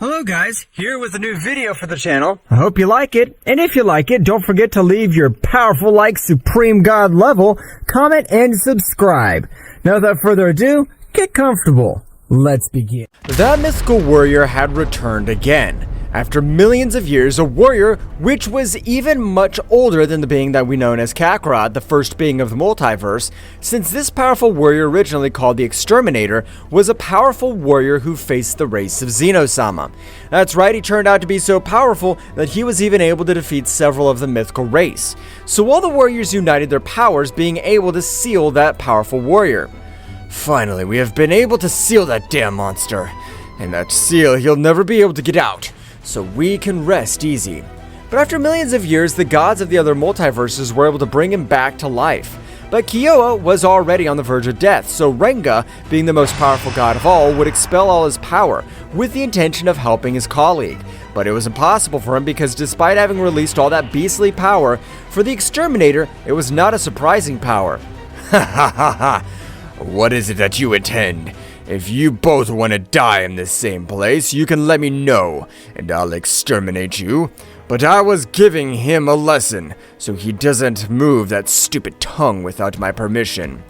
Hello guys, here with a new video for the channel. I hope you like it, and if you like it, don't forget to leave your powerful like Supreme God level, comment, and subscribe. Now without further ado, get comfortable. Let's begin. That mythical warrior had returned again. After millions of years, a warrior which was even much older than the being that we know as Kakarot, the first being of the multiverse, since this powerful warrior, originally called the Exterminator, was a powerful warrior who faced the race of Zeno-sama. That's right, he turned out to be so powerful that he was even able to defeat several of the mythical race. So all the warriors united their powers, being able to seal that powerful warrior. Finally, we have been able to seal that damn monster. And that seal, he'll never be able to get out. So we can rest easy. But after millions of years, the gods of the other multiverses were able to bring him back to life. But Kyowa was already on the verge of death, so Renga, being the most powerful god of all, would expel all his power, with the intention of helping his colleague. But it was impossible for him because despite having released all that beastly power, for the Exterminator, it was not a surprising power. Ha ha ha ha! What is it that you intend? If you both want to die in this same place, you can let me know, and I'll exterminate you. But I was giving him a lesson, so he doesn't move that stupid tongue without my permission.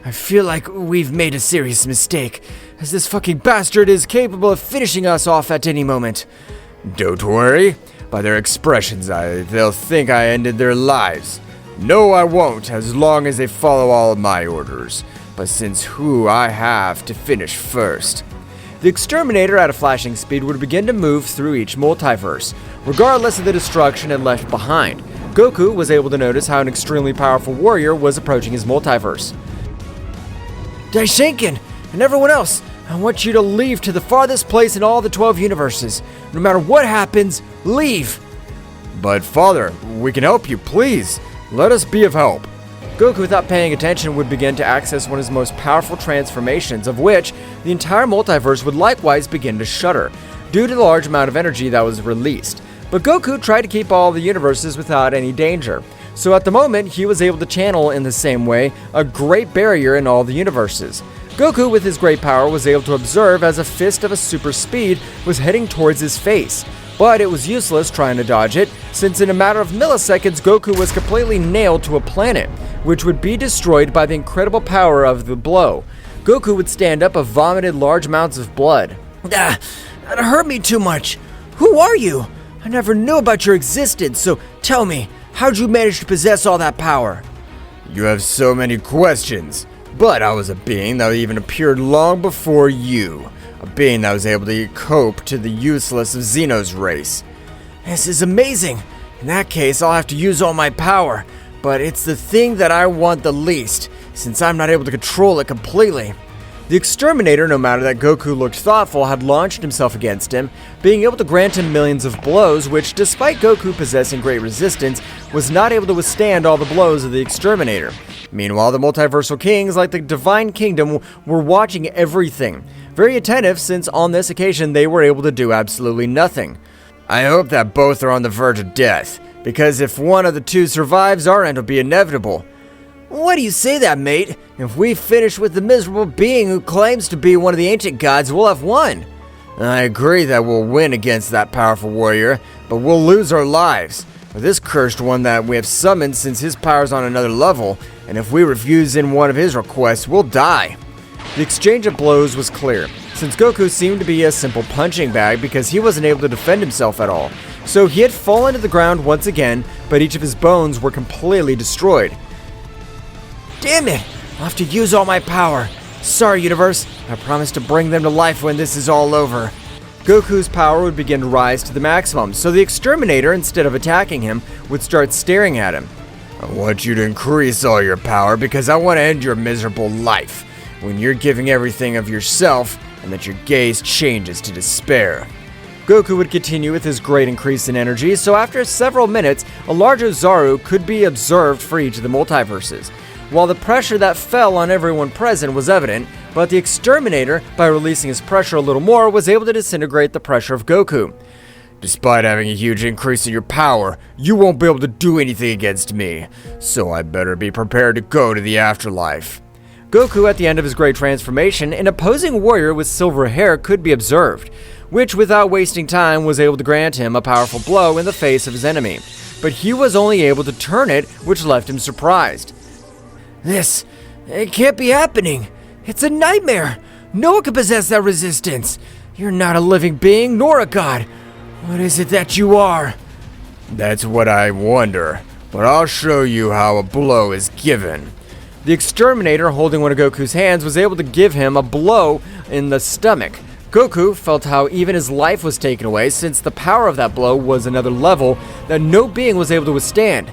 I feel like we've made a serious mistake, as this fucking bastard is capable of finishing us off at any moment. Don't worry. By their expressions, they'll think I ended their lives. No, I won't, as long as they follow all of my orders. But since who I have to finish first. The Exterminator at a flashing speed would begin to move through each multiverse, regardless of the destruction it left behind. Goku was able to notice how an extremely powerful warrior was approaching his multiverse. Daishinkan, and everyone else, I want you to leave to the farthest place in all the 12 universes. No matter what happens, leave! But Father, we can help you, please. Let us be of help. Goku, without paying attention, would begin to access one of his most powerful transformations, of which the entire multiverse would likewise begin to shudder, due to the large amount of energy that was released. But Goku tried to keep all the universes without any danger, so at the moment he was able to channel in the same way a great barrier in all the universes. Goku, with his great power, was able to observe as a fist of a super speed was heading towards his face. But it was useless trying to dodge it, since in a matter of milliseconds Goku was completely nailed to a planet, which would be destroyed by the incredible power of the blow. Goku would stand up and vomited large amounts of blood. That hurt me too much. Who are you? I never knew about your existence, so tell me, how'd you manage to possess all that power? You have so many questions, but I was a being that even appeared long before you. A being that was able to cope to the useless of Zeno's race. This is amazing. In that case, I'll have to use all my power, but it's the thing that I want the least, since I'm not able to control it completely. The Exterminator, no matter that Goku looked thoughtful, had launched himself against him, being able to grant him millions of blows, which, despite Goku possessing great resistance, was not able to withstand all the blows of the Exterminator. Meanwhile, the multiversal kings, like the Divine Kingdom, were watching everything. Very attentive, since on this occasion they were able to do absolutely nothing. I hope that both are on the verge of death, because if one of the two survives, our end will be inevitable. Why do you say that, mate? If we finish with the miserable being who claims to be one of the ancient gods, we'll have won. I agree that we'll win against that powerful warrior, but we'll lose our lives. With this cursed one that we have summoned, since his power's on another level, and if we refuse in one of his requests, we'll die. The exchange of blows was clear, since Goku seemed to be a simple punching bag because he wasn't able to defend himself at all. So he had fallen to the ground once again, but each of his bones were completely destroyed. Damn it! I'll have to use all my power. Sorry, universe. I promise to bring them to life when this is all over. Goku's power would begin to rise to the maximum, so the Exterminator, instead of attacking him, would start staring at him. I want you to increase all your power because I want to end your miserable life, when you're giving everything of yourself and that your gaze changes to despair. Goku would continue with his great increase in energy, so after several minutes, a larger Zaru could be observed for each of the multiverses. while the pressure that fell on everyone present was evident, but the exterminator, by releasing his pressure a little more, was able to disintegrate the pressure of Goku. Despite having a huge increase in your power, you won't be able to do anything against me, so I better be prepared to go to the afterlife. Goku, at the end of his great transformation, an opposing warrior with silver hair could be observed, which without wasting time was able to grant him a powerful blow in the face of his enemy. But he was only able to turn it, which left him surprised. It can't be happening. It's a nightmare. No one can possess that resistance. You're not a living being nor a god. What is it that you are? That's what I wonder, but I'll show you how a blow is given. The exterminator, holding one of Goku's hands, was able to give him a blow in the stomach. Goku felt how even his life was taken away, since the power of that blow was another level that no being was able to withstand.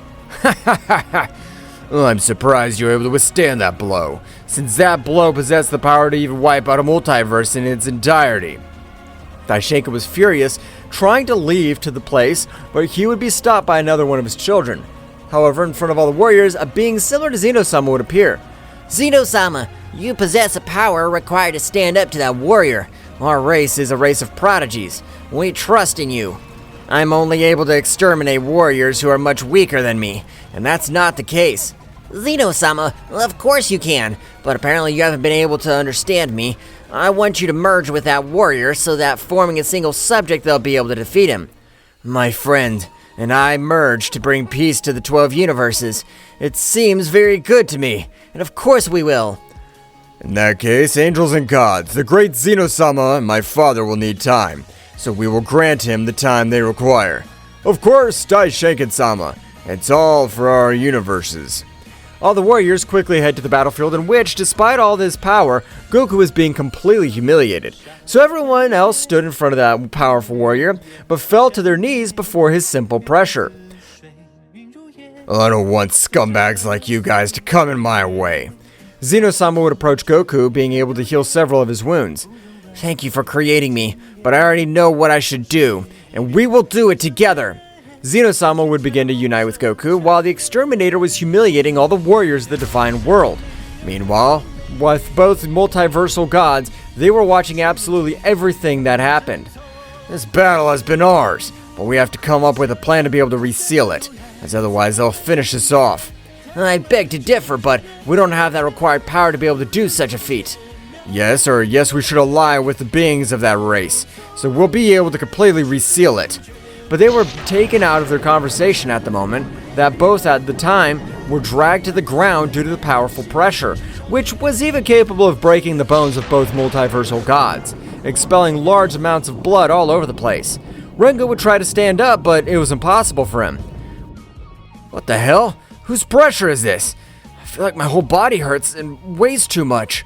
Well, I'm surprised you were able to withstand that blow, since that blow possessed the power to even wipe out a multiverse in its entirety. Daishinkan was furious, trying to leave to the place, but he would be stopped by another one of his children. However, in front of all the warriors, a being similar to Zeno-sama would appear. Zeno-sama, you possess a power required to stand up to that warrior. Our race is a race of prodigies. We trust in you. I'm only able to exterminate warriors who are much weaker than me, and that's not the case. Zeno-sama, of course you can, but apparently you haven't been able to understand me. I want you to merge with that warrior so that forming a single subject they'll be able to defeat him. My friend and I merged to bring peace to the 12 universes. It seems very good to me, and of course we will. In that case, angels and gods, the great Zeno-sama and my father will need time, so we will grant him the time they require. Of course, Daishinkan-sama, it's all for our universes. All the warriors quickly head to the battlefield, in which, despite all this power, Goku was being completely humiliated. So everyone else stood in front of that powerful warrior, but fell to their knees before his simple pressure. I don't want scumbags like you guys to come in my way. Zeno-sama would approach Goku, being able to heal several of his wounds. Thank you for creating me, but I already know what I should do, and we will do it together. Zeno-sama would begin to unite with Goku, while the exterminator was humiliating all the warriors of the divine world. Meanwhile, with both multiversal gods, they were watching absolutely everything that happened. This battle has been ours, but we have to come up with a plan to be able to reseal it, as otherwise they'll finish us off. I beg to differ, but we don't have that required power to be able to do such a feat. Yes, we should ally with the beings of that race, so we'll be able to completely reseal it. But they were taken out of their conversation at the moment, that both at the time were dragged to the ground due to the powerful pressure, which was even capable of breaking the bones of both multiversal gods, expelling large amounts of blood all over the place. Rengoku would try to stand up, but it was impossible for him. What the hell? Whose pressure is this? I feel like my whole body hurts and weighs too much.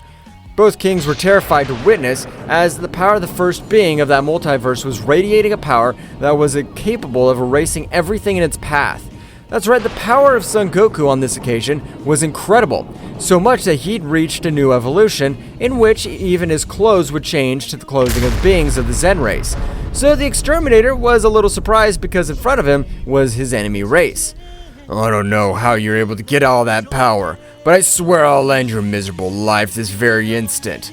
Both kings were terrified to witness, as the power of the first being of that multiverse was radiating a power that was capable of erasing everything in its path. That's right, the power of Son Goku on this occasion was incredible, so much that he'd reached a new evolution, in which even his clothes would change to the clothing of the beings of the Zen race. So the exterminator was a little surprised because in front of him was his enemy race. I don't know how you're able to get all that power, but I swear I'll end your miserable life this very instant.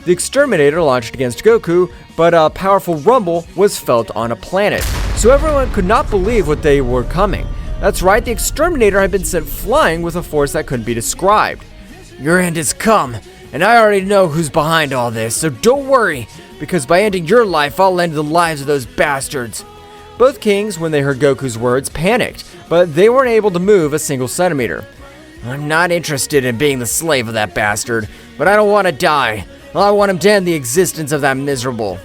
The exterminator launched against Goku, but a powerful rumble was felt on a planet, so everyone could not believe what they were coming. That's right, the exterminator had been sent flying with a force that couldn't be described. Your end has come, and I already know who's behind all this, so don't worry, because by ending your life, I'll end the lives of those bastards. Both kings, when they heard Goku's words, panicked, but they weren't able to move a single centimeter. I'm not interested in being the slave of that bastard, but I don't want to die. I want him to end the existence of that miserable.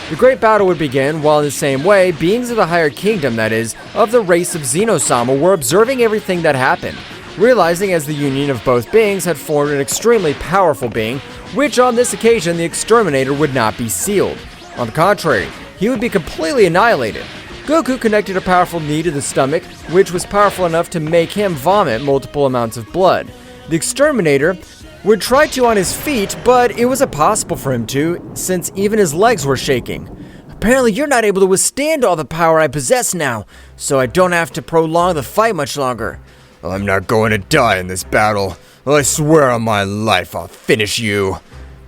The great battle would begin, while in the same way, beings of the higher kingdom, that is, of the race of Zeno-sama, were observing everything that happened, realizing as the union of both beings had formed an extremely powerful being, which on this occasion the exterminator would not be sealed. On the contrary, he would be completely annihilated. Goku connected a powerful knee to the stomach, which was powerful enough to make him vomit multiple amounts of blood. The exterminator would try to on his feet, but it was impossible for him to, since even his legs were shaking. Apparently you're not able to withstand all the power I possess now, so I don't have to prolong the fight much longer. I'm not going to die in this battle. I swear on my life I'll finish you.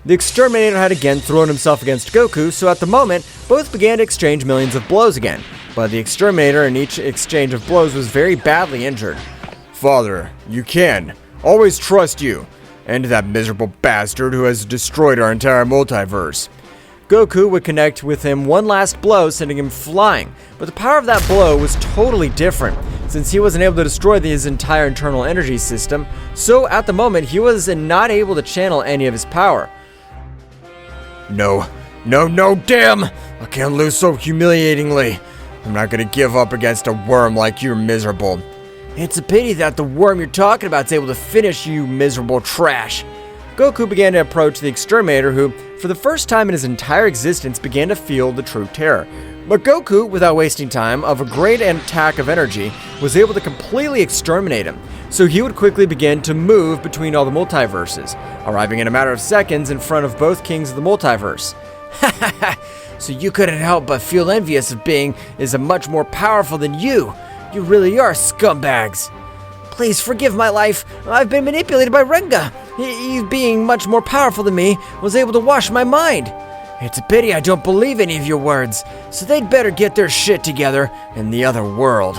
The exterminator had again thrown himself against Goku, so at the moment, both began to exchange millions of blows again. But the exterminator in each exchange of blows was very badly injured. Father, you can. Always trust you. And that miserable bastard who has destroyed our entire multiverse. Goku would connect with him one last blow, sending him flying. But the power of that blow was totally different, since he wasn't able to destroy his entire internal energy system, so at the moment he was not able to channel any of his power. No, damn! I can't lose so humiliatingly. I'm not gonna give up against a worm like you're miserable. It's a pity that the worm you're talking about is able to finish you, miserable trash. Goku began to approach the exterminator, who, for the first time in his entire existence, began to feel the true terror. But Goku, without wasting time, of a great attack of energy, was able to completely exterminate him. So he would quickly begin to move between all the multiverses, arriving in a matter of seconds in front of both kings of the multiverse. Ha ha ha! So you couldn't help but feel envious of being as much more powerful than you. You really are scumbags. Please forgive my life. I've been manipulated by Renga. He, being much more powerful than me, was able to wash my mind. It's a pity I don't believe any of your words, so they'd better get their shit together in the other world.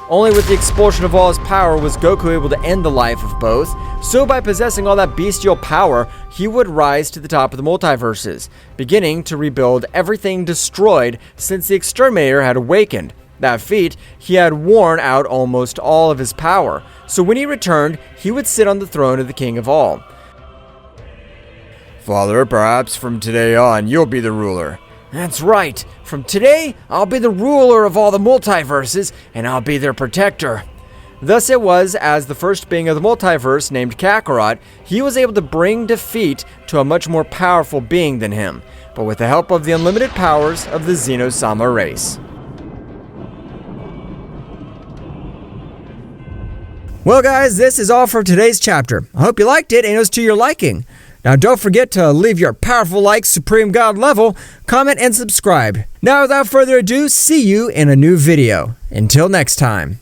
Only with the expulsion of all his power was Goku able to end the life of both, so by possessing all that bestial power, he would rise to the top of the multiverses, beginning to rebuild everything destroyed since the exterminator had awakened. That feat, he had worn out almost all of his power, so when he returned, he would sit on the throne of the king of all. Father, perhaps from today on, you'll be the ruler. That's right. From today, I'll be the ruler of all the multiverses, and I'll be their protector. Thus it was, as the first being of the multiverse, named Kakarot, he was able to bring defeat to a much more powerful being than him, but with the help of the unlimited powers of the Zeno-sama race. Well guys, this is all for today's chapter. I hope you liked it and it was to your liking. Now don't forget to leave your powerful like Supreme God level, comment and subscribe. Now without further ado, see you in a new video. Until next time.